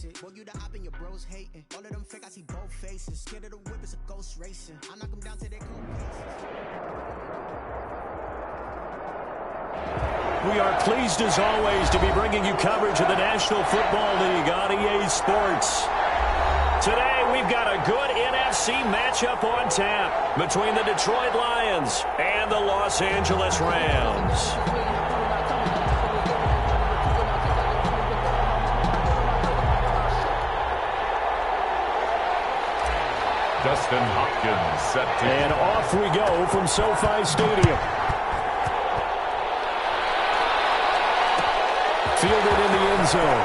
basic. Boy, you the op and your bros hating. All of them fake, I see both faces. Scared of the whip, it's a ghost racing. I knock them down to their cold cases. We are pleased as always to be bringing you coverage of the National Football League on EA Sports. Today we've got a good NFC matchup on tap between the Detroit Lions and the Los Angeles Rams. Dustin Hopkins set to... And off we go from SoFi Stadium. Fielded in the end zone.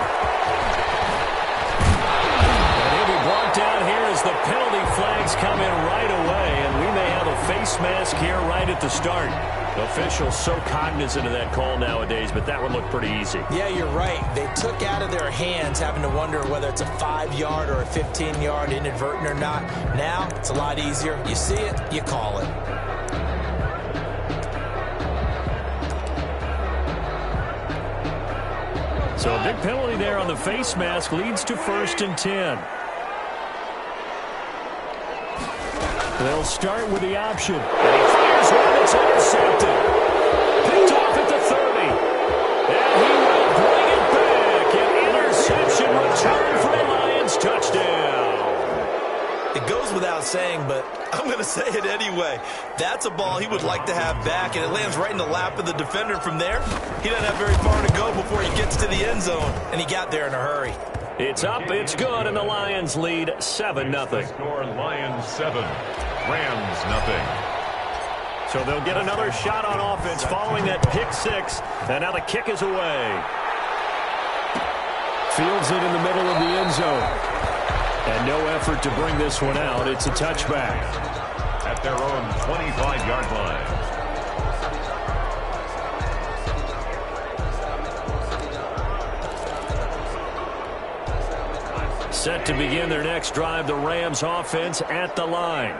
And he'll be brought down here as the penalty flags come in right away. And we may have a face mask here right at the start. Officials so cognizant of that call nowadays, but that one looked pretty easy. Yeah, you're right. They took out of their hands having to wonder whether it's a 5-yard or a 15-yard inadvertent or not. Now, it's a lot easier. You see it, you call it. So a big penalty there on the face mask leads to 1st and 10. They'll start with the option. And he fires one that's intercepted. Picked off at the 30. And he will bring it back. An interception return for a Lions touchdown. It goes without saying, but I'm going to say it anyway. That's a ball he would like to have back, and it lands right in the lap of the defender from there. He doesn't have very far to go before he gets to the end zone, and he got there in a hurry. It's up, it's good, and the Lions lead 7-0. Score Lions 7, Rams 0. So they'll get another shot on offense following that pick six, and now the kick is away. Fields it in the middle of the end zone. And no effort to bring this one out. It's a touchback. At their own 25-yard line. Set to begin their next drive, the Rams offense at the line.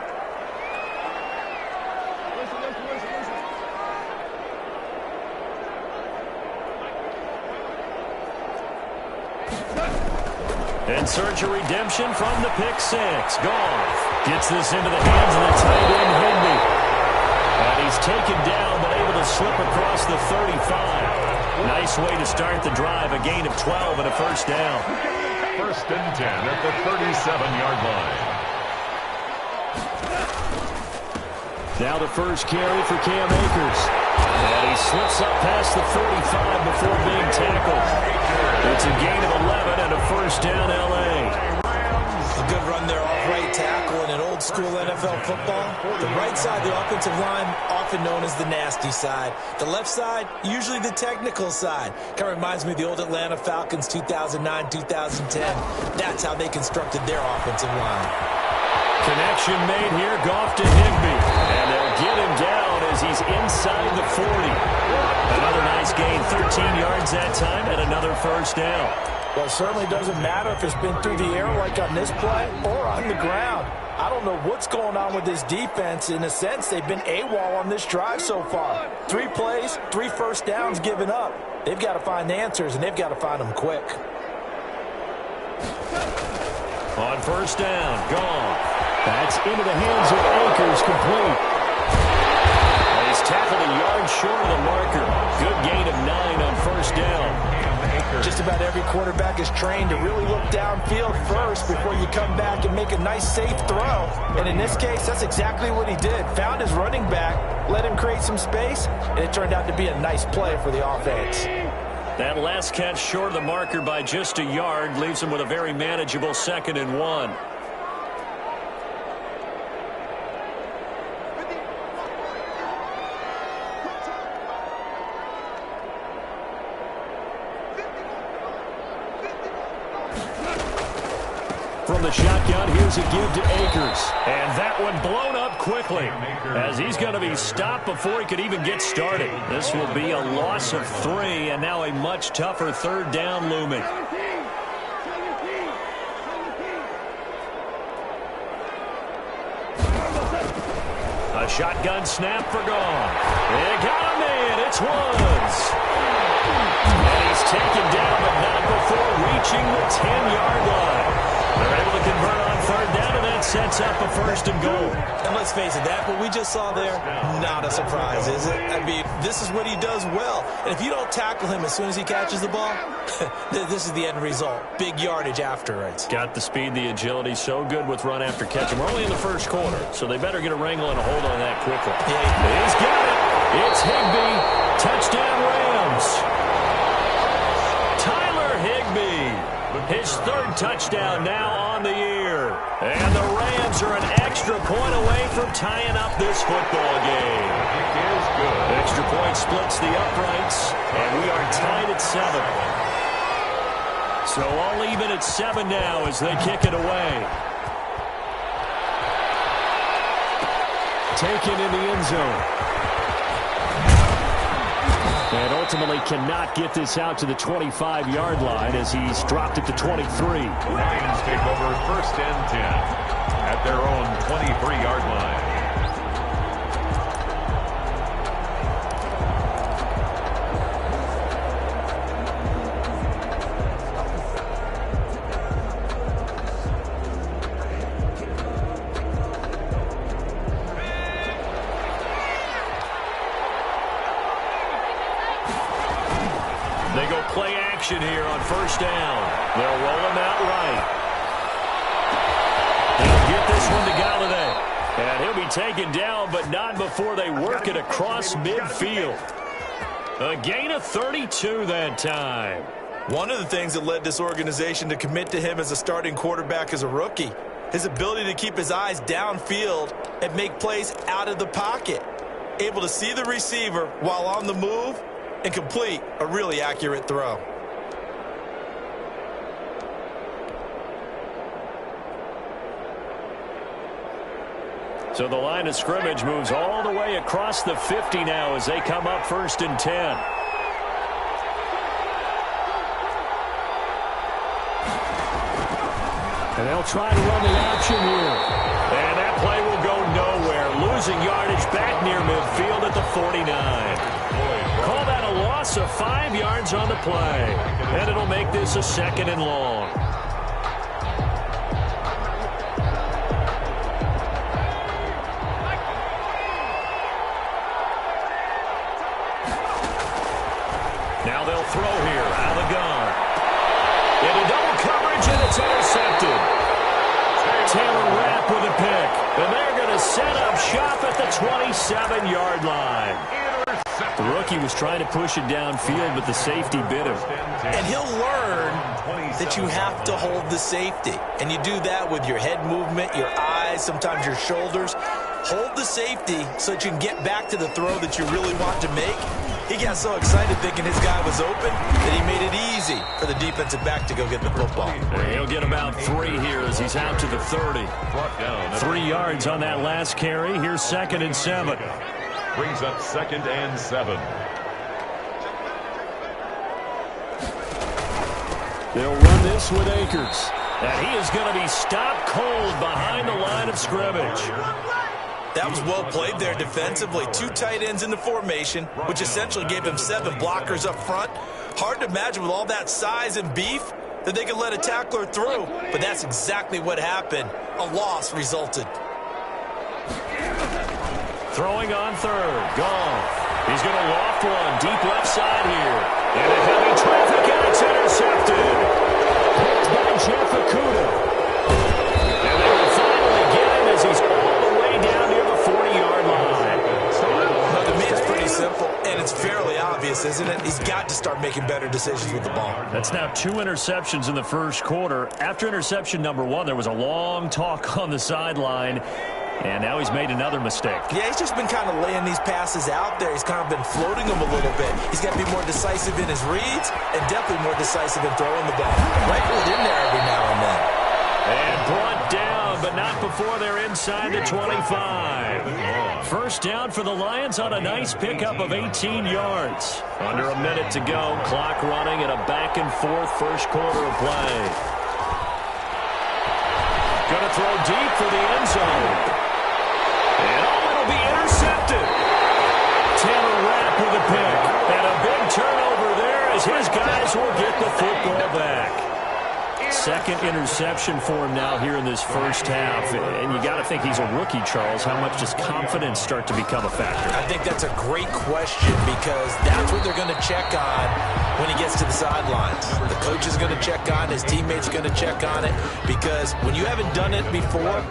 In search of redemption from the pick six. Goff gets this into the hands of the tight end, Higby. And he's taken down, but able to slip across the 35. Nice way to start the drive. A gain of 12 and a first down. 1st and 10 at the 37-yard line. Now the first carry for Cam Akers. And he slips up past the 45 before being tackled. It's a gain of 11 and a first down, L.A. A good run there off right tackle in an old-school NFL football. The right side of the offensive line, often known as the nasty side. The left side, usually the technical side. Kind of reminds me of the old Atlanta Falcons 2009-2010. That's how they constructed their offensive line. Connection made here, Goff to Higby. And they'll get him down as he's inside the 40. Another nice gain, 13 yards that time, and another first down. Well, it certainly doesn't matter if it's been through the air like on this play or on the ground. I don't know what's going on with this defense. In a sense, they've been AWOL on this drive so far. 3 plays, 3 first downs given up. They've got to find answers, and they've got to find them quick. On first down, Goff. That's into the hands of Akers, complete. And he's tackled a yard short of the marker. Good gain of 9 on first down. Just about every quarterback is trained to really look downfield first before you come back and make a nice, safe throw. And in this case, that's exactly what he did. Found his running back, let him create some space, and it turned out to be a nice play for the offense. That last catch short of the marker by just a yard leaves him with a very manageable 2nd and 1. From the shotgun, here's a give to Akers. And that one blown up quickly as he's going to be stopped before he could even get started. This will be a loss of 3, and now a much tougher 3rd down looming. A shotgun snap for Goff. They got him in. It's Woods. And he's taken down, but not before reaching the 10-yard line. sets up a 1st and goal. And let's face it, that what we just saw there, not a surprise, is it? I mean, this is what he does well. And if you don't tackle him as soon as he catches the ball, this is the end result. Big yardage afterwards. Got the speed, the agility, so good with run after catch. And we're only in the 1st quarter, so they better get a wrangle and a hold on that quickly. Yeah. He's got it. It's Higbee. Touchdown, Rams. Tyler Higbee. His 3rd touchdown now on the year. And the Rams are an extra point away from tying up this football game. It is good. Extra point splits the uprights, and we are tied at 7. So all even at 7 now as they kick it away. Taken in the end zone. And ultimately cannot get this out to the 25-yard line as he's dropped it to 23. Lions take over 1st and 10 at their own 23-yard line. They go play action here on 1st down. They'll roll him out right. He'll get this one to Galladay. And he'll be taken down, but not before they work it across midfield. A gain of 32 that time. One of the things that led this organization to commit to him as a starting quarterback as a rookie, his ability to keep his eyes downfield and make plays out of the pocket. Able to see the receiver while on the move and complete a really accurate throw. So the line of scrimmage moves all the way across the 50 now as they come up 1st and 10. And they'll try to run the option here. And that play will go nowhere. Losing yardage back near midfield at the 49. Call that a loss of 5 yards on the play. And it'll make this a 2nd and long. Now they'll throw here out of the gun. Into double coverage, and it's intercepted. Taylor Rapp with a pick. And they're going to set up shop at the 27-yard line. The rookie was trying to push it downfield, but the safety bit him. And he'll learn that you have to hold the safety. And you do that with your head movement, your eyes, sometimes your shoulders. Hold the safety so that you can get back to the throw that you really want to make. He got so excited thinking his guy was open that he made it easy for the defensive back to go get the football. He'll get about 3 here as he's out to the 30. 3 yards on that last carry. Here's 2nd and 7. Brings up 2nd and 7. They'll run this with Akers. And he is going to be stopped cold behind the line of scrimmage. That was well played there defensively. 2 tight ends in the formation, which essentially gave him 7 blockers up front. Hard to imagine with all that size and beef that they could let a tackler through, but that's exactly what happened. A loss resulted. Throwing on 3rd. Gone. He's going to loft one deep left side here. And a heavy traffic, and it's intercepted. Picked by Jeff Okuda. And they will finally get him as he's all the way down near the 40-yard line. Well, to me, it's pretty simple, and it's fairly obvious, isn't it? He's got to start making better decisions with the ball. That's now 2 interceptions in the 1st quarter. After interception number 1, there was a long talk on the sideline. And now he's made another mistake. Yeah, he's just been kind of laying these passes out there. He's kind of been floating them a little bit. He's got to be more decisive in his reads and definitely more decisive in throwing the ball. Rifle it in there every now and then. And brought down, but not before they're inside the 25. 1st down for the Lions on a nice pickup of 18 yards. Under a minute to go. Clock running at a back-and-forth 1st quarter of play. Going to throw deep for the end zone. And it'll be intercepted. Taylor Rapp with a pick. And a big turnover there as his guys will get the football back. second interception for him now here in this first half. And you got to think he's a rookie, Charles. How much does confidence start to become a factor? I think that's a great question because that's what they're going to check on when he gets to the sidelines. The coach is going to check on, his teammates are going to check on it, because when you haven't done it before,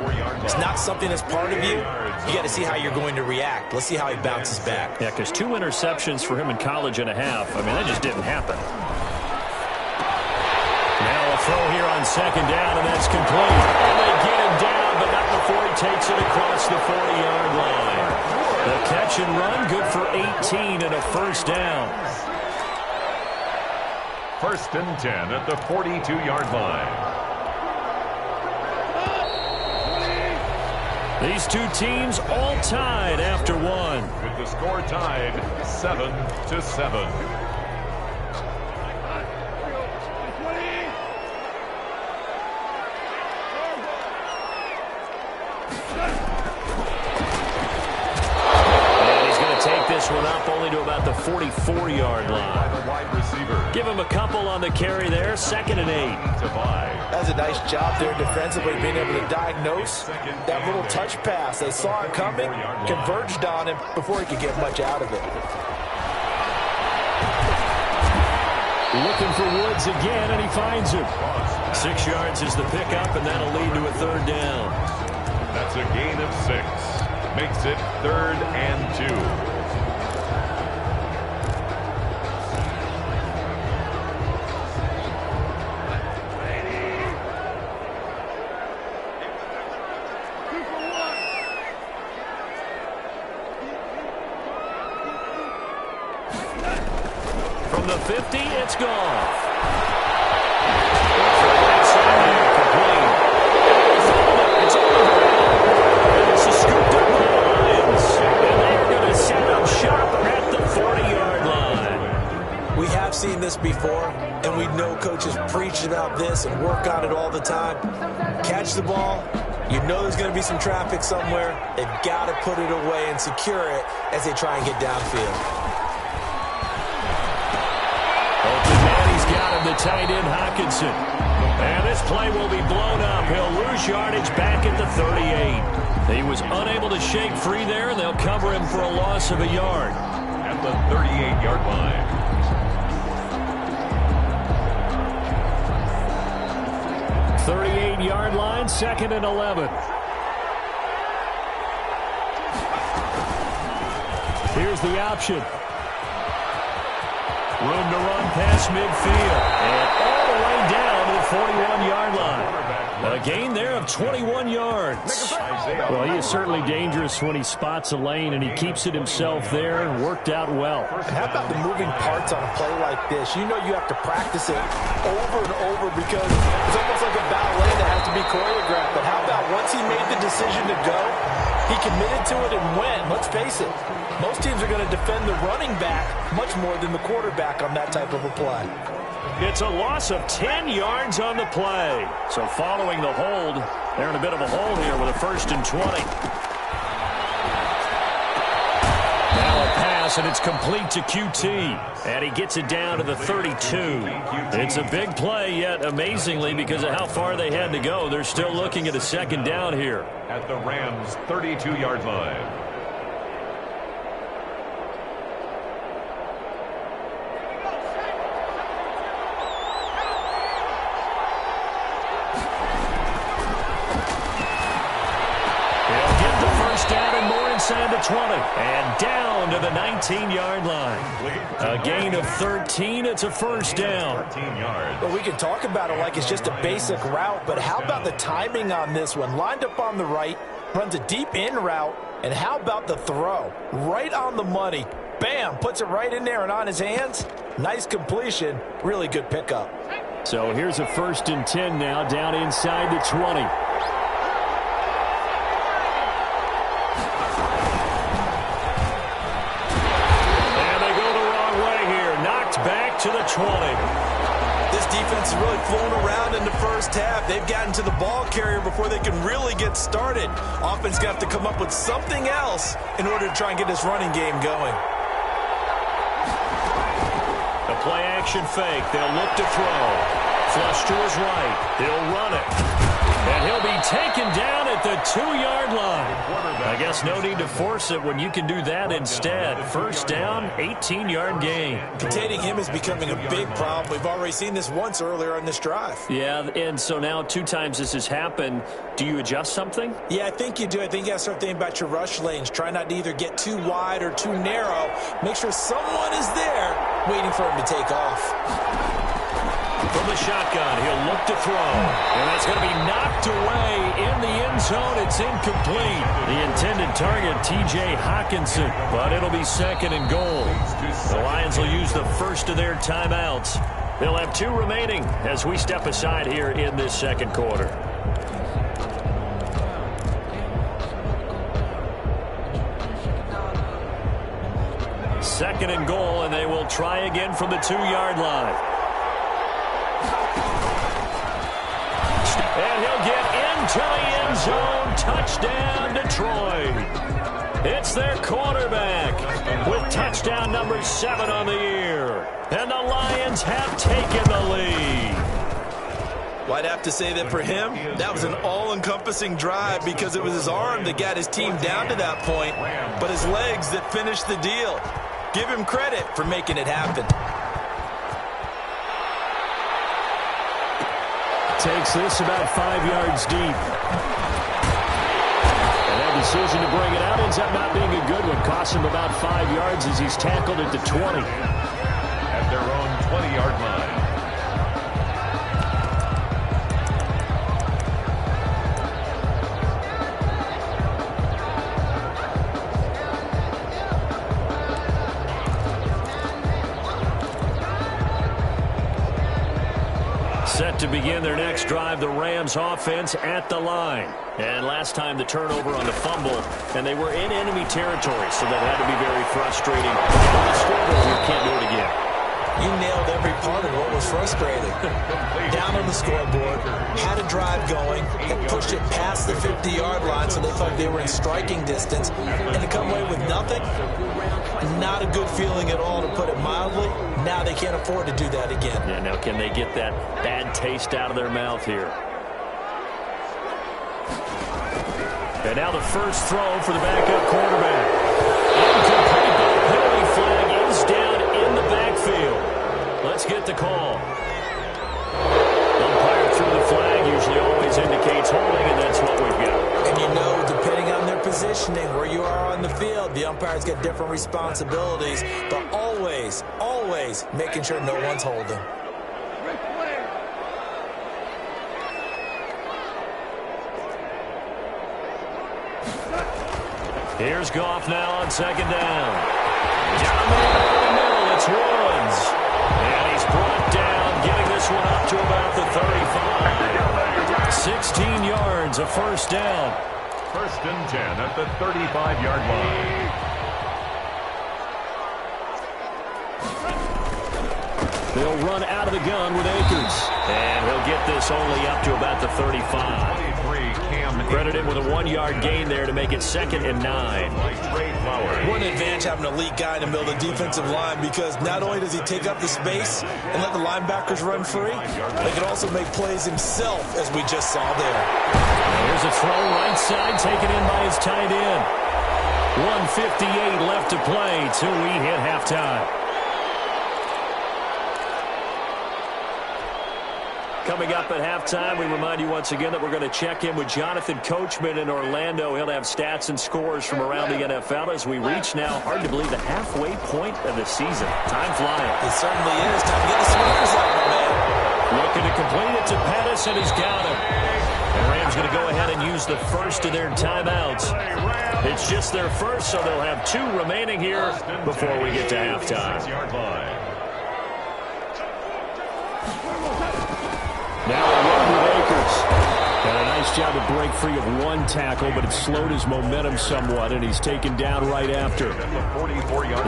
it's not something that's part of you. You got to see how you're going to react. Let's see how he bounces back. Yeah, because 2 interceptions for him in college and a half. I mean, that just didn't happen. Now a throw here on second down, and that's complete. And they get him down, but not before he takes it across the 40-yard line. The catch and run, good for 18 and a first down. 1st and 10 at the 42-yard line. These two teams all tied after one. With the score tied 7-7. Take this one up only to about the 44-yard line. Give him a couple on the carry there. 2nd and 8. That's a nice job there defensively, being able to diagnose that little touch pass. They saw it coming, converged on him before he could get much out of it. Looking for Woods again, and he finds him. 6 yards is the pickup, and that'll lead to a 3rd down. That's a gain of 6. Makes it 3rd and 2. From the 50, it's gone. It's over. This is scooped up by the Lions. And they're going to set up shop at the 40-yard line. We have seen this before, and we know coaches preach about this and work on it all the time. Catch the ball. You know there's going to be some traffic somewhere. They've got to put it away and secure it as they try and get downfield. Open man, he's got him, the tight end, Hockenson. And this play will be blown up. He'll lose yardage back at the 38. He was unable to shake free there, and they'll cover him for a loss of a yard. At the 38-yard line. Yard line, 2nd and 11. Here's the option. Room to run past midfield. And all the way down to the 41-yard line. A gain there of 21 yards. Well, he is certainly dangerous when he spots a lane, and he keeps it himself there and worked out well. How about the moving parts on a play like this? You know you have to practice it over and over because it's almost like a ballet that has to be choreographed. But how about once he made the decision to go, he committed to it and went. Let's face it, most teams are going to defend the running back much more than the quarterback on that type of a play. It's a loss of 10 yards on the play. So following the hold, they're in a bit of a hole here with a 1st and 20. Now a pass, and it's complete to QT. And he gets it down to the 32. It's a big play, yet amazingly, because of how far they had to go, they're still looking at a 2nd down here. At the Rams' 32-yard line. Inside the 20 and down to the 19-yard line. A gain of 13. It's a 1st down. 13 yards. Well, we can talk about it like it's just a basic route, but how about the timing on this one? Lined up on the right, runs a deep in route, and how about the throw? Right on the money. Bam, puts it right in there and on his hands. Nice completion. Really good pickup. So here's a 1st and 10 now, down inside the 20. To the 20. This defense is really flown around in the first half. They've gotten to the ball carrier before they can really get started. Offense got to come up with something else in order to try and get this running game going. The play action fake. They'll look to throw. Flush to his right. He'll run it. And he'll be taken down at the 2-yard line. I guess no need to force it when you can do that instead. First down, 18-yard gain. Containing him is becoming a big problem. We've already seen this once earlier on this drive. Yeah, and so now 2 times this has happened. Do you adjust something? Yeah, I think you do. I think you got to start thinking about your rush lanes. Try not to either get too wide or too narrow. Make sure someone is there waiting for him to take off. From the shotgun, he'll look to throw. And that's going to be knocked away in the end zone. It's incomplete. The intended target, T.J. Hawkinson. But it'll be second and goal. The Lions will use the first of their timeouts. They'll have 2 remaining as we step aside here in this second quarter. Second and goal, and they will try again from the 2-yard line. And he'll get into the end zone. Touchdown, Detroit. It's their quarterback with touchdown number 7 on the year. And the Lions have taken the lead. Well, I'd have to say that for him, that was an all-encompassing drive because it was his arm that got his team down to that point, but his legs that finished the deal. Give him credit for making it happen. Takes this about 5 yards deep. And that decision to bring it out ends up not being a good one. Costs him about 5 yards as he's tackled at the 20. At their own 20-yard line. Set to begin their next drive, the Rams offense at the line. And last time the turnover on the fumble, and they were in enemy territory, so that had to be very frustrating. You can't do it again. You nailed every part of what was frustrating. Down on the scoreboard, had a drive going, and pushed it past the 50-yard line so they thought they were in striking distance, and to come away with nothing, not a good feeling at all, to put it mildly. Now they can't afford to do that again. Yeah, now can they get that bad taste out of their mouth here? And now the first throw for the backup quarterback. Incomplete, but the penalty flag is down in the backfield. Let's get the call. Umpire threw the flag, usually always indicates holding, and that's what we've got. And you know, depending on their positioning, where you are on the field, the umpires get different responsibilities, but always, always making sure no one's holding. Here's Goff now on second down. Down the middle, it's Woods. And he's brought down, getting this one up to about the 35. 16 yards, a first down. First and 10 at the 35-yard line. They'll run out of the gun with Akers. And he'll get this only up to about the 35. Credit him with a 1-yard gain there to make it second and 9. What an advantage having an elite guy in the middle of the defensive line, because not only does he take up the space and let the linebackers run free, but he can also make plays himself, as we just saw there. Here's a throw right side taken in by his tight end. 1:58 left to play till we hit halftime. Coming up at halftime, we remind you once again that we're going to check in with Jonathan Coachman in Orlando. He'll have stats and scores from around the NFL as we reach now, hard to believe, the halfway point of the season. Time flying. It certainly is. Time to get the swingers out, man. Looking to complete it to Pettis, and he's got him. The Rams going to go ahead and use the first of their timeouts. It's just their first, so they'll have 2 remaining here before we get to halftime. Now a run with Akers. And a nice job to break free of 1 tackle, but it slowed his momentum somewhat, and he's taken down right after.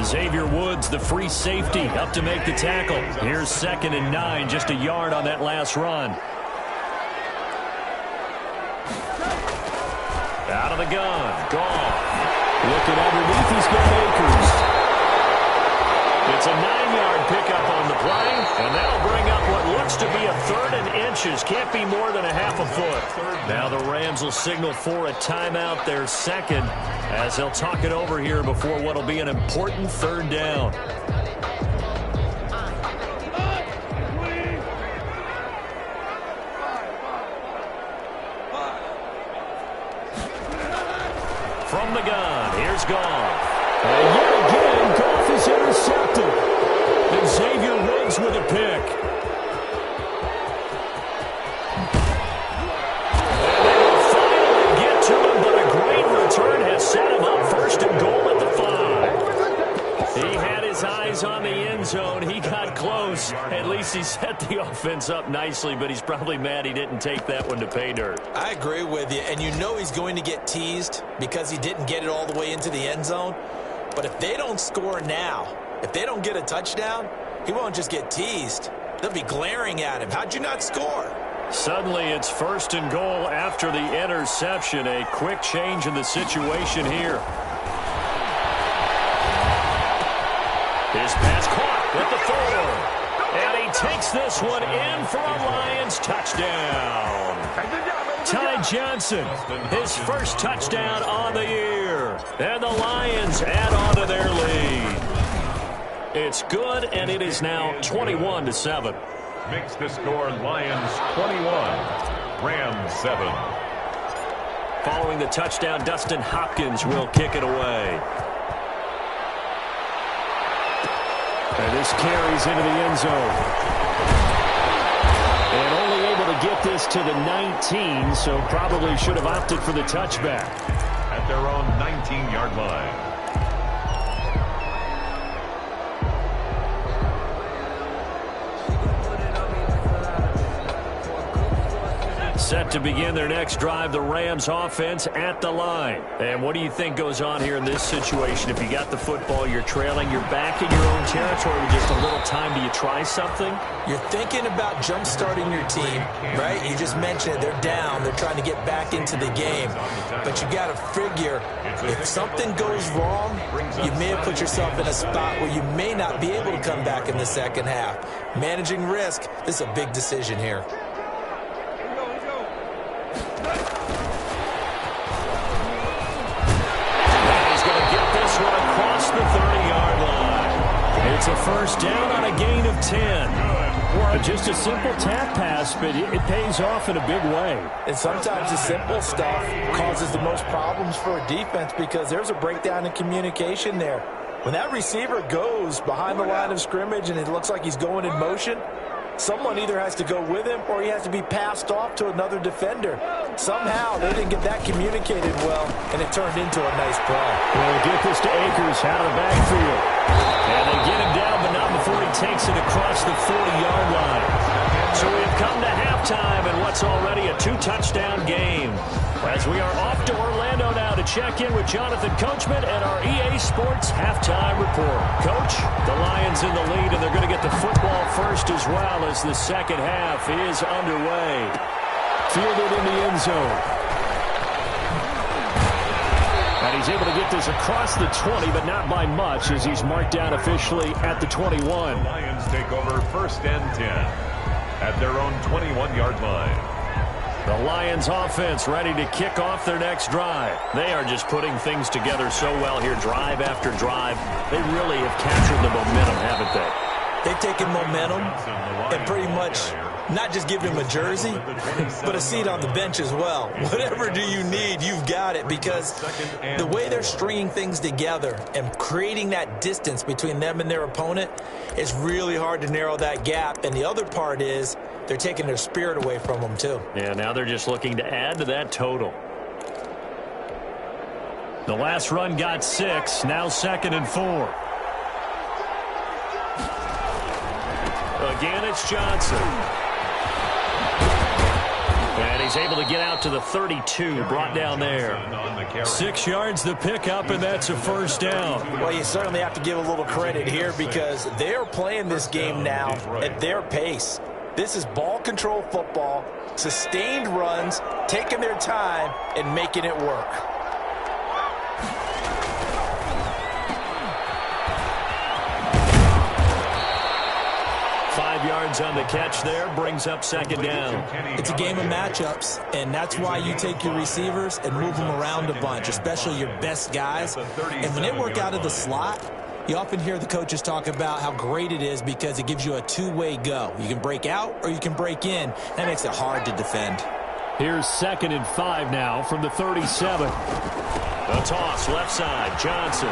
Xavier Woods, the free safety, up to make the tackle. Here's second and 9, just a yard on that last run. Out of the gun, Goff. Looking underneath, he's got Akers. It's a 9-yard pickup on the play, and that'll bring up what looks to be a 3rd and inches. Can't be more than a half a foot. Now the Rams will signal for a timeout, their second, as they'll talk it over here before what will be an important 3rd down. From the gun, here's Goff. And yet again, Goff is intercepted. And Xavier Woods with a pick. And they will finally get to him, but a great return has set him up 1st and goal at the 5. He had his eyes on the end zone. He got close. At least he set the offense up nicely, but he's probably mad he didn't take that one to pay dirt. I agree with you, and you know he's going to get teased because he didn't get it all the way into the end zone. But if they don't score now, if they don't get a touchdown, he won't just get teased. They'll be glaring at him. How'd you not score? Suddenly it's 1st and goal after the interception. A quick change in the situation here. His pass caught at the 4. And he takes this one in for a Lions touchdown. Ty Johnson, his first touchdown on the year. And the Lions add on to their lead. It's good, and it is now 21-7. Makes the score Lions 21, Rams 7. Following the touchdown, Dustin Hopkins will kick it away. And this carries into the end zone. And only able to get this to the 19, so probably should have opted for the touchback. At their own 19-yard line. Set to begin their next drive, the Rams offense at the line. And what do you think goes on here in this situation? If you got the football, you're trailing, you're back in your own territory with just a little time. Do you try something? You're thinking about jump-starting your team, right? You just mentioned it. They're down. They're trying to get back into the game. But you got to figure, if something goes wrong, you may have put yourself in a spot where you may not be able to come back in the second half. Managing risk, this is a big decision here. Across the 30-yard line. It's a 1st down on a gain of 10. Well, just a simple tap pass, but it pays off in a big way. And sometimes the simple stuff causes the most problems for a defense because there's a breakdown in communication there. When that receiver goes behind the line of scrimmage and it looks like he's going in motion, someone either has to go with him or he has to be passed off to another defender. Somehow they didn't get that communicated well, and it turned into a nice play. Well, get this to Akers out of the backfield. And they get him down, but not before he takes it across the 40-yard line. So we've come to halftime in what's already a 2-touchdown game. As we are off to Orlando now to check in with Jonathan Coachman at our EA Sports Halftime Report. Coach, the Lions in the lead, and they're going to get the football first as well as the second half is underway. Fielded in the end zone. And he's able to get this across the 20, but not by much as he's marked down officially at the 21. The Lions take over 1st and 10 at their own 21-yard line. The Lions offense ready to kick off their next drive. They are just putting things together so well here, drive after drive. They really have captured the momentum, haven't they? They've taken momentum and pretty much not just give him a jersey, but a seat on the bench as well. Whatever do you need, you've got it, because the way they're stringing things together and creating that distance between them and their opponent is really hard to narrow that gap. And the other part is they're taking their spirit away from them, too. Yeah, now they're just looking to add to that total. The last run got 6, now 2nd and 4. Again, it's Johnson. And he's able to get out to the 32, brought down there. 6 yards the pickup, and that's a 1st down. Well, you certainly have to give a little credit here because they're playing this game now at their pace. This is ball control football, sustained runs, taking their time, and making it work. yards on the catch there. Brings up second down. It's a game of matchups, and that's why you take your receivers and move them around a bunch, especially your best guys. And when they work out of the slot, you often hear the coaches talk about how great it is because it gives you a two-way go. You can break out or you can break in. That makes it hard to defend. Here's 2nd and 5 now from the 37. A toss left side. Johnson.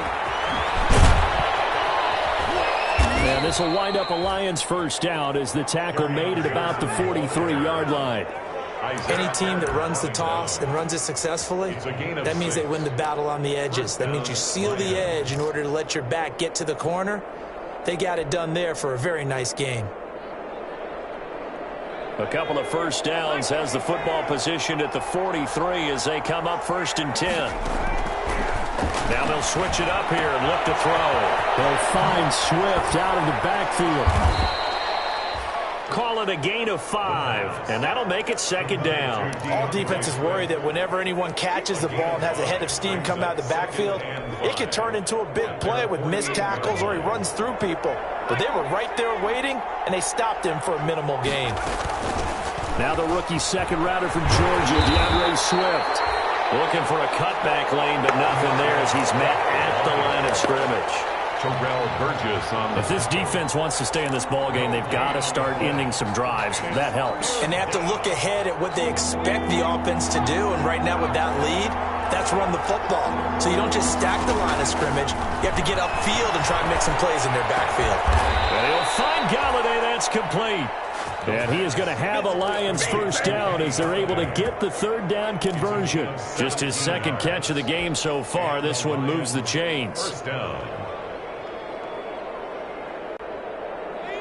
And this will wind up a Lions first down as the tackle made at about the 43-yard line. Any team that runs the toss and runs it successfully, that means they win the battle on the edges. That means you seal the edge in order to let your back get to the corner. They got it done there for a very nice game. A couple of first downs has the football position at the 43 as they come up 1st and 10. Now they'll switch it up here and look to throw. They'll find Swift out of the backfield. Call it a gain of 5, and that'll make it 2nd down. All defenses worry that whenever anyone catches the ball and has a head of steam come out of the backfield, it could turn into a big play with missed tackles or he runs through people. But they were right there waiting, and they stopped him for a minimal gain. Now the rookie second rounder from Georgia, DeAndre Swift. Looking for a cutback lane, but nothing there as he's met at the line of scrimmage. If this defense wants to stay in this ballgame, they've got to start ending some drives. That helps. And they have to look ahead at what they expect the offense to do. And right now with that lead, that's run the football. So you don't just stack the line of scrimmage. You have to get upfield and try and make some plays in their backfield. And he'll find Galladay. That's complete. And he is going to have a Lions first down as they're able to get the 3rd down conversion. Just his 2nd catch of the game so far. This one moves the chains. First down.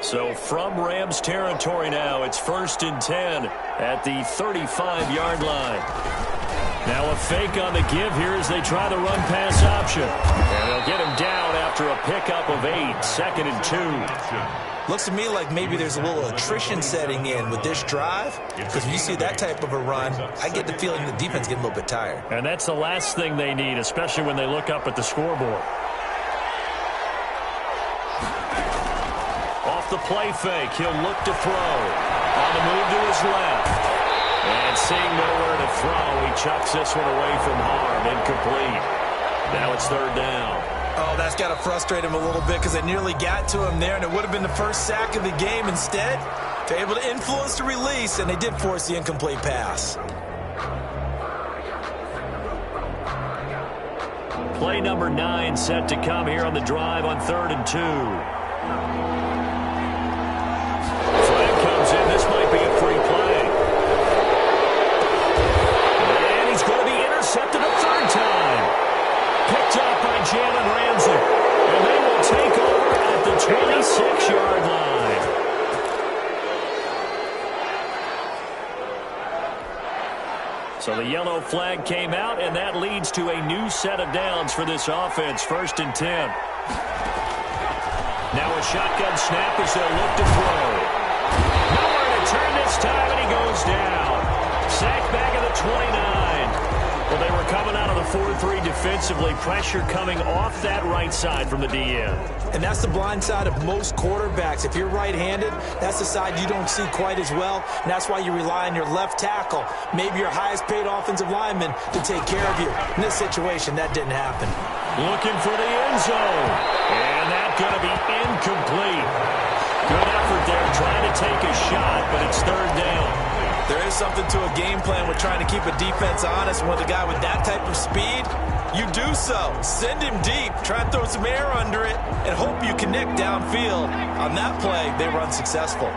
So from Rams territory now, it's 1st and 10 at the 35-yard line. Now a fake on the give here as they try the run-pass option. And they'll get him down after a pickup of 8, 2nd and 2. Looks to me like maybe there's a little attrition setting in with this drive, because when you see that type of a run, I get the feeling the defense getting a little bit tired. And that's the last thing they need, especially when they look up at the scoreboard. Off the play fake, he'll look to throw. On the move to his left. And seeing nowhere to throw, he chucks this one away from harm. Incomplete. Now it's 3rd down. Oh, that's got to frustrate him a little bit because they nearly got to him there, and it would have been the first sack of the game. Instead, they're able to influence the release, and they did force the incomplete pass. Play number 9 set to come here on the drive on 3rd and 2. Flag comes in. This might be a free play. And he's going to be intercepted a 3rd time. Picked up by Jalen Ramsey. And they will take over at the 26-yard line. So the yellow flag came out, and that leads to a new set of downs for this offense. 1st and 10. Now a shotgun snap as they'll look to throw. Nowhere to turn this time, and he goes down. Sacked back at the 29. Well, they were coming out of the 4-3 defensively. Pressure coming off that right side from the DN. And that's the blind side of most quarterbacks. If you're right-handed, that's the side you don't see quite as well. And that's why you rely on your left tackle, maybe your highest-paid offensive lineman, to take care of you. In this situation, that didn't happen. Looking for the end zone. And that's going to be incomplete. Good effort there trying to take a shot, but it's 3rd down. There is something to a game plan with trying to keep a defense honest. With a guy with that type of speed, you do so. Send him deep. Try and throw some air under it and hope you connect downfield. On that play, they were unsuccessful.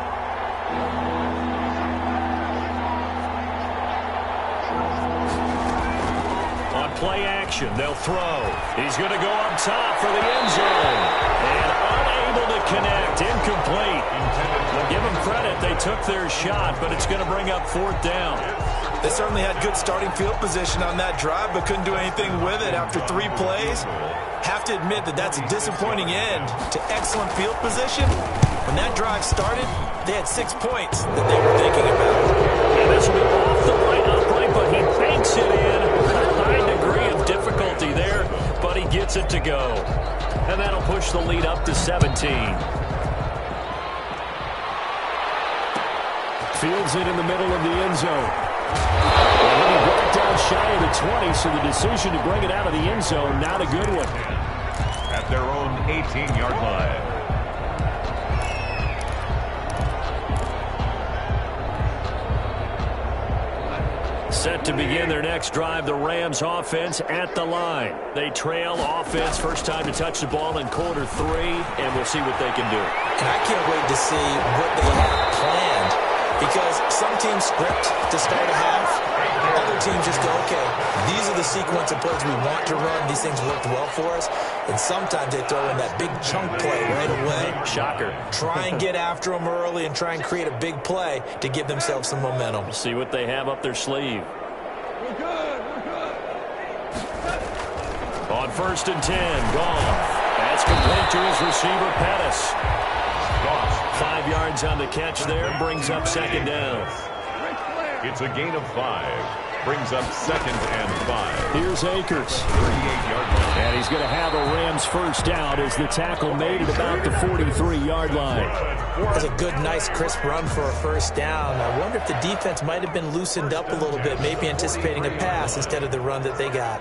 On play action, they'll throw. He's going to go up top for the end zone. And unable to connect. Incomplete. Give them credit. They took their shot, but it's going to bring up 4th down. They certainly had good starting field position on that drive, but couldn't do anything with it after 3 plays. Have to admit that that's a disappointing end to excellent field position. When that drive started, they had 6 points that they were thinking about. And this will be off the right upright, but he banks it in. A high degree of difficulty there, but he gets it to go. And that'll push the lead up to 17. has it in the middle of the end zone. Well, he brought it down shy of the 20, so the decision to bring it out of the end zone, not a good one. At their own 18-yard line. Set to begin their next drive, the Rams offense at the line. They trail offense, first time to touch the ball in quarter 3, and we'll see what they can do. And I can't wait to see what they have planned, because some teams script to start a half. Other teams just go, okay, these are the sequence of plays we want to run. These things worked well for us. And sometimes they throw in that big chunk play right away. Shocker. Try and get after them early and try and create a big play to give themselves some momentum. We'll see what they have up their sleeve. On 1st and 10, Goff. That's complete to his receiver, Pettis. Goff, 5 yards on the catch there, brings up 2nd down. It's a gain of 5. Brings up 2nd and 5. Here's Akers. 38-yard line. And he's going to have a Rams first down as the tackle made at about the 43-yard line. That's a good, nice, crisp run for a first down. I wonder if the defense might have been loosened up a little bit, maybe anticipating a pass instead of the run that they got.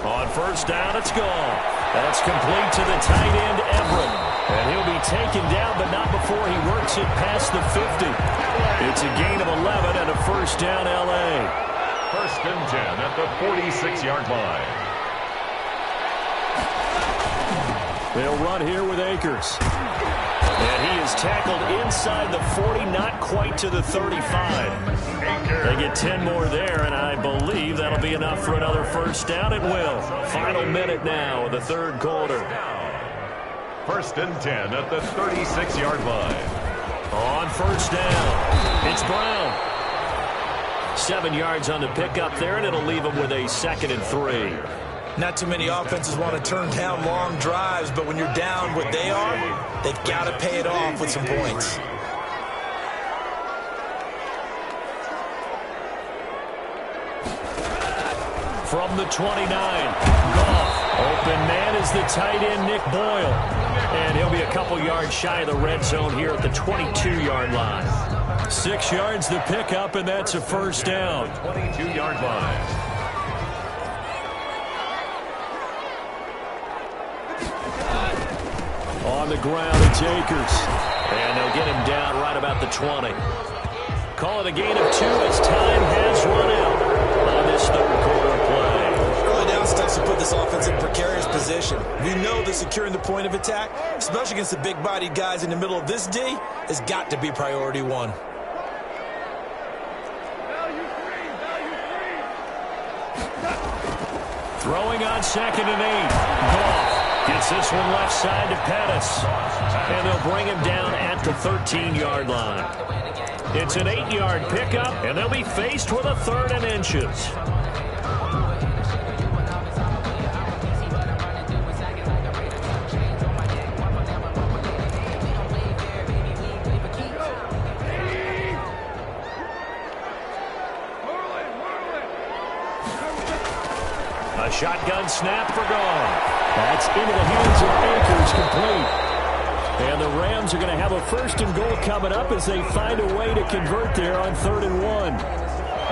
On 1st down, it's gone. That's complete to the tight end, Everett. And he'll be taken down, but not before he works it past the 50. It's a gain of 11 and a first down, L.A. 1st and 10 at the 46-yard line. They'll run here with Akers. And he is tackled inside the 40, not quite to the 35. They get 10 more there, and I believe that'll be enough for another first down. It will. Final minute now of the 3rd quarter. 1st and 10 at the 36-yard line. On 1st down, it's Brown. 7 yards on the pickup there, and it'll leave him with a 2nd and 3. Not too many offenses want to turn down long drives, but when you're down what they are, they've got to pay it off with some points. From the 29, Goff. Open man is the tight end, Nick Boyle. And he'll be a couple yards shy of the red zone here at the 22-yard line. 6 yards the pickup, and that's a first down. 22-yard line. On the ground, it's Akers. And they'll get him down right about the 20. Call it a gain of 2 as time has run out on this 3rd quarter play. Early down steps to put this offense in a precarious position. We know that securing the point of attack, especially against the big-bodied guys in the middle of this D, has got to be priority 1. Throwing on 2nd and 8. Goff gets this one left side to Pettis. And they'll bring him down at the 13-yard line. It's an 8-yard pickup, and they'll be faced with a 3rd and inches. A shotgun snap for Goff. That's into the hands of Akers, complete. And the Rams are going to have a 1st and goal coming up as they find a way to convert there on 3rd and 1.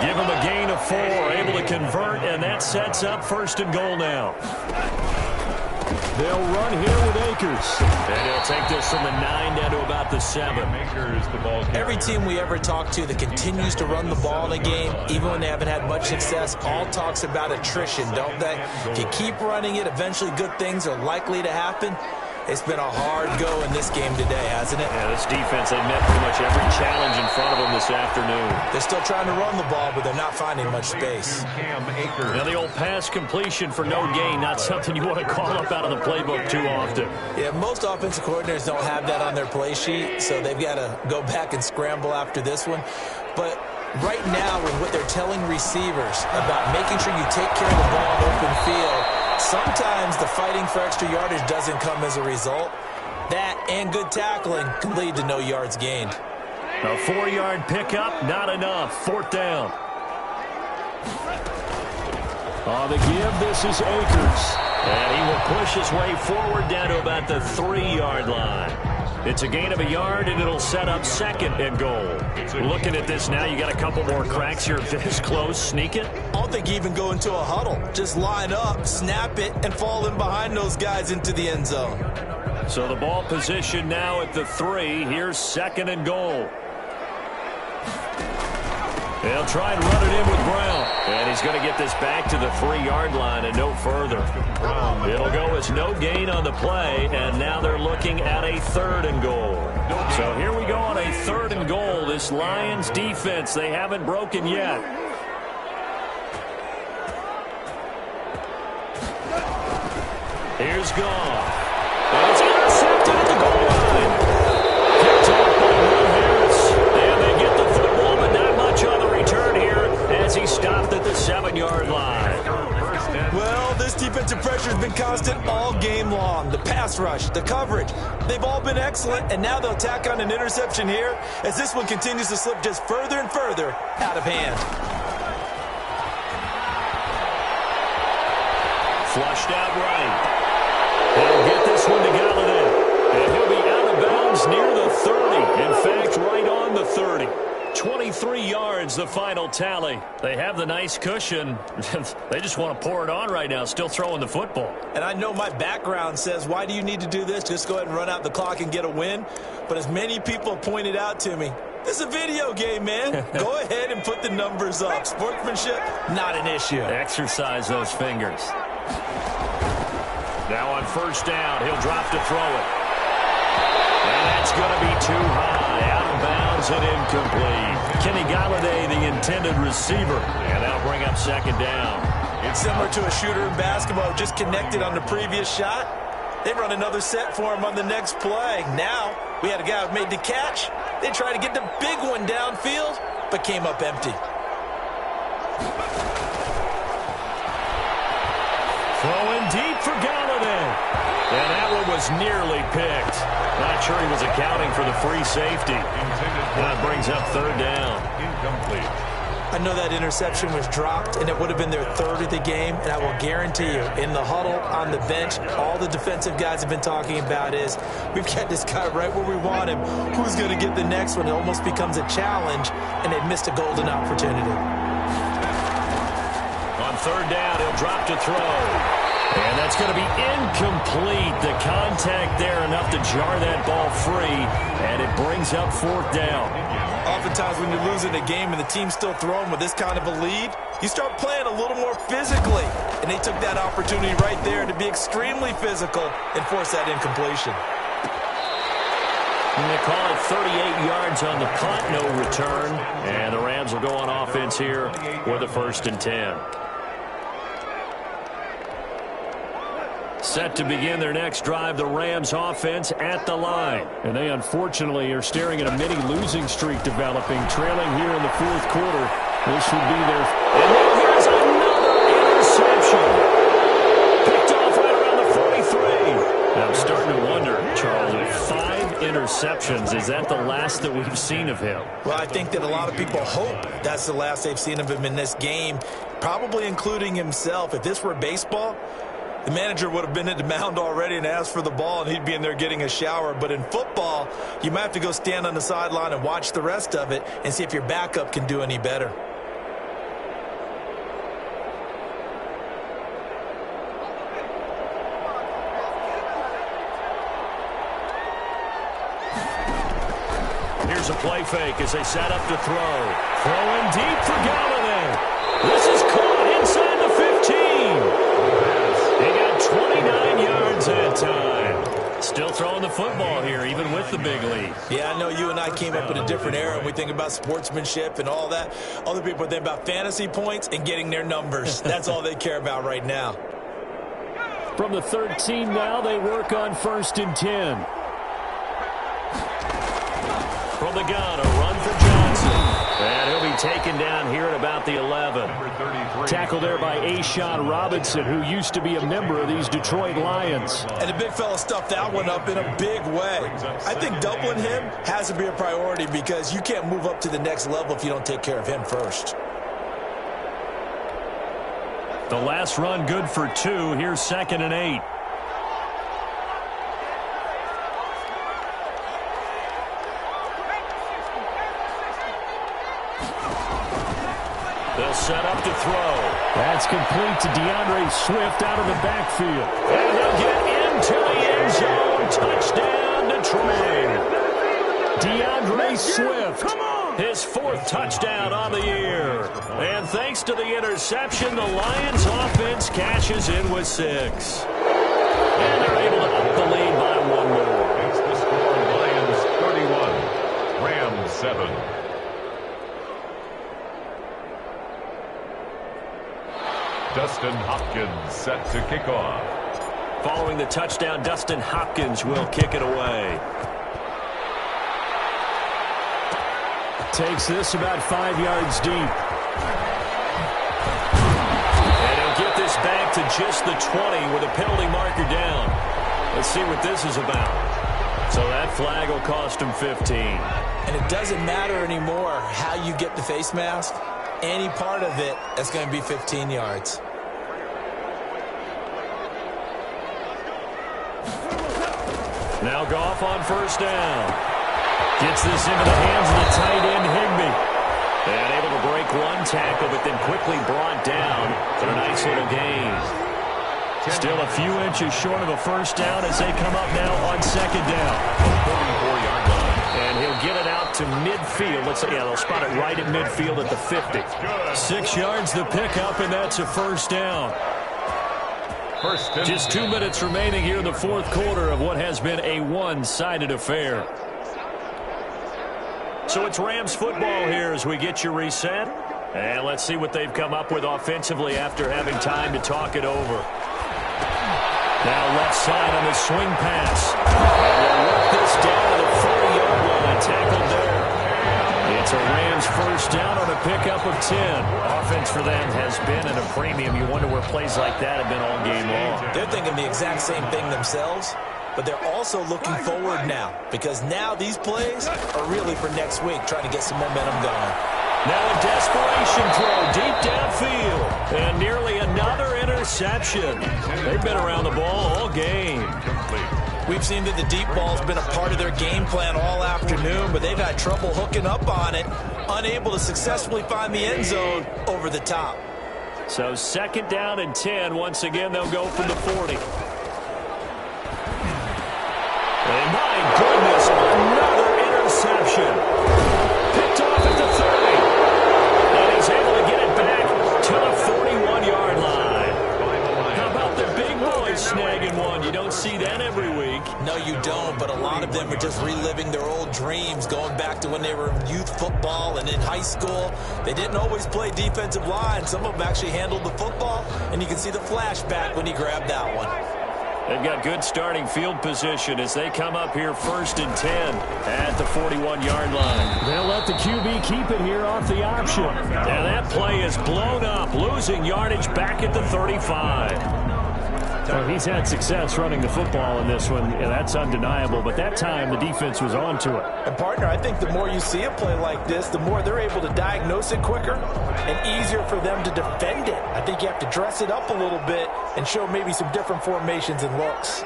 Give them a gain of 4, able to convert, and that sets up 1st and goal now. They'll run here with Akers. And he'll take this from the 9 down to about the 7. Every team we ever talk to that continues to run the ball in a game, even when they haven't had much success, all talks about attrition, don't they? If you keep running it, eventually good things are likely to happen. It's been a hard go in this game today, hasn't it? Yeah, this defense, they met pretty much every challenge in front of them this afternoon. They're still trying to run the ball, but they're not finding much space. Now, the old pass completion for no gain, not something you want to call up out of the playbook too often. Yeah, most offensive coordinators don't have that on their play sheet, so they've got to go back and scramble after this one. But right now, with what they're telling receivers about making sure you take care of the ball in open field, sometimes the fighting for extra yardage doesn't come as a result. That and good tackling can lead to no yards gained. A 4-yard pickup, not enough. 4th down. On the give, this is Akers. And he will push his way forward down to about the 3-yard line. It's a gain of a yard, and it'll set up 2nd and goal. Looking at this now, you got a couple more cracks here. This close, sneak it. I don't think you even go into a huddle. Just line up, snap it, and fall in behind those guys into the end zone. So the ball position now at the 3. Here's 2nd and goal. They'll try and run it in with Brown. And he's going to get this back to the 3-yard line and no further. It'll go as no gain on the play, and now they're looking at a 3rd and goal. So here we go on a 3rd and goal. This Lions defense, they haven't broken yet. Here's Goff. And it's intercepted at the goal line. Picked off by Will Harris. And they get the football, but not much on the return here as he stopped at the 7-yard line. Well, this defensive pressure has been constant all game long. The pass rush, the coverage, they've all been excellent, and now they'll tack on an interception here as this one continues to slip just further and further out of hand. Flushed out right. He'll get this one to Galladay. And he'll be out of bounds near the 30. In fact, right on the 30. 23 yards, the final tally. They have the nice cushion. They just want to pour it on right now, still throwing the football. And I know my background says, why do you need to do this? Just go ahead and run out the clock and get a win. But as many people pointed out to me, this is a video game, man. Go ahead and put the numbers up. Sportsmanship, not an issue. Exercise those fingers. Now on 1st down, he'll drop to throw it. And that's going to be too high. Out of bounds and incomplete. Kenny Galladay, the intended receiver. And that'll bring up 2nd down. It's similar to a shooter in basketball who just connected on the previous shot. They run another set for him on the next play. Now, we had a guy who made the catch. They tried to get the big one downfield, but came up empty. Throwing deep for Galladay. And that one was nearly picked. Not sure he was accounting for the free safety. That brings up 3rd down. Incomplete. I know that interception was dropped, and it would have been their 3rd of the game, and I will guarantee you, in the huddle, on the bench, all the defensive guys have been talking about is, we've got this guy right where we want him. Who's going to get the next one? It almost becomes a challenge, and they've missed a golden opportunity. On 3rd down, he'll drop to throw. And that's going to be incomplete. The contact there enough to jar that ball free, and it brings up 4th down. Oftentimes when you're losing a game and the team's still throwing with this kind of a lead, you start playing a little more physically. And they took that opportunity right there to be extremely physical and force that incompletion. And they call it 38 yards on the punt, no return. And the Rams will go on offense here with a 1st and 10. Set to begin their next drive, the Rams offense at the line. And they unfortunately are staring at a mini losing streak developing, trailing here in the 4th quarter. This would be their... And now here's another interception. Picked off right around the 43. Now I'm starting to wonder, Charles, with 5 interceptions, is that the last that we've seen of him? Well, I think that a lot of people hope that's the last they've seen of him in this game, probably including himself. If this were baseball, the manager would have been at the mound already and asked for the ball, and he'd be in there getting a shower. But in football, you might have to go stand on the sideline and watch the rest of it and see if your backup can do any better. Here's a play fake as they set up to throw. Throwing deep for Galladay. This is caught inside the 15. He got 29 yards that time. Still throwing the football here, even with the big lead. Yeah, I know you and I came up in a different era, and we think about sportsmanship and all that. Other people think about fantasy points and getting their numbers. That's all they care about right now. From the 13 now, they work on 1st and 10. From the gun, a run for Johnson. And he'll be taken down here at about the 11. Tackled there by Ashawn Robinson, who used to be a member of these Detroit Lions. And the big fella stuffed that one up in a big way. I think doubling him has to be a priority because you can't move up to the next level if you don't take care of him first. The last run good for 2. Here's 2nd and 8. They'll set up to throw. That's complete to DeAndre Swift out of the backfield. And he'll get into the end zone. Touchdown, Detroit. DeAndre Swift, his 4th touchdown on the year. And thanks to the interception, the Lions offense cashes in with 6. And they're able to up the lead by 1 more. It's the score, Lions 31, Rams 7. Dustin Hopkins set to kick off. Following the touchdown, Dustin Hopkins will kick it away. Takes this about 5 yards deep. And he'll get this back to just the 20 with a penalty marker down. Let's see what this is about. So that flag will cost him 15. And it doesn't matter anymore how you get the face mask. Any part of it, that's going to be 15 yards. Now Goff on 1st down. Gets this into the hands of the tight end, Higbee. And able to break 1 tackle, but then quickly brought down for a nice little gain. Still a few inches short of a 1st down as they come up now on 2nd down. 44-yard line. And he'll get it out to midfield. Let's say, yeah, they'll spot it right at midfield at the 50. 6 yards the pickup, and that's a 1st down. Just 2 minutes remaining here in the 4th quarter of what has been a one-sided affair. So it's Rams football here as we get you reset. And let's see what they've come up with offensively after having time to talk it over. Now left side on the swing pass. And they'll work this down to the 40-yard line. Tackled there. It's a Rams 1st down on a pickup of 10. Offense for them has been at a premium. You wonder where plays like that have been all game long. They're thinking the exact same thing themselves, but they're also looking forward now because now these plays are really for next week, trying to get some momentum going. Now a desperation throw deep downfield. And nearly another interception. They've been around the ball all game. We've seen that the deep ball's been a part of their game plan all afternoon, but they've had trouble hooking up on it, unable to successfully find the end zone over the top. So 2nd down and 10. Once again, they'll go from the 40. And my goodness, another interception. Picked off at the 30. And he's able to get it back to the 41-yard line. How about the big boys snagging one? You don't see that every week. No, you don't, but a lot of them are just reliving their old dreams, going back to when they were in youth football and in high school. They didn't always play defensive line. Some of them actually handled the football, and you can see the flashback when he grabbed that one. They've got good starting field position as they come up here 1st and 10 at the 41-yard line. They'll let the QB keep it here off the option. Now that play is blown up, losing yardage back at the 35. Well, he's had success running the football in this one, and that's undeniable. But that time, the defense was on to it. And, partner, I think the more you see a play like this, the more they're able to diagnose it quicker and easier for them to defend it. I think you have to dress it up a little bit and show maybe some different formations and looks.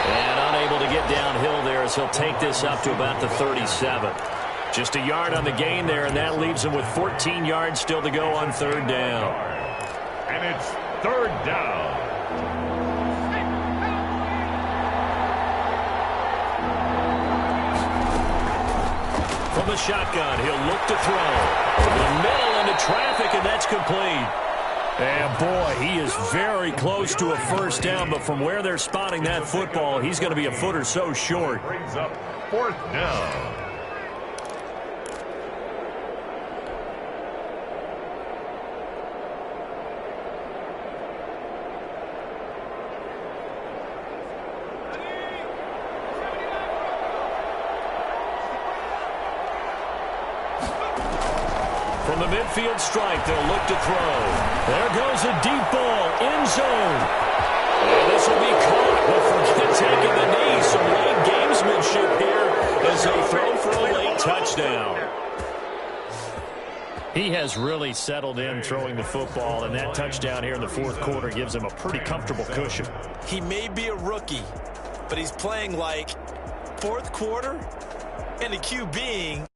And unable to get downhill there as he'll take this up to about the 37. Just a yard on the gain there, and that leaves him with 14 yards still to go on 3rd down. And it's 3rd down. From the shotgun, he'll look to throw. Over the middle into traffic, and that's complete. And, boy, he is very close to a 1st down, but from where they're spotting that football, he's going to be a foot or so short. Brings up 4th down. From the midfield stripe, they'll look to throw. There goes a deep ball, end zone. And this will be caught, but forget taking the knee. Some late gamesmanship here as they throw for a late touchdown. He has really settled in throwing the football, and that touchdown here in the fourth quarter gives him a pretty comfortable cushion. He may be a rookie, but he's playing like fourth quarter and the QB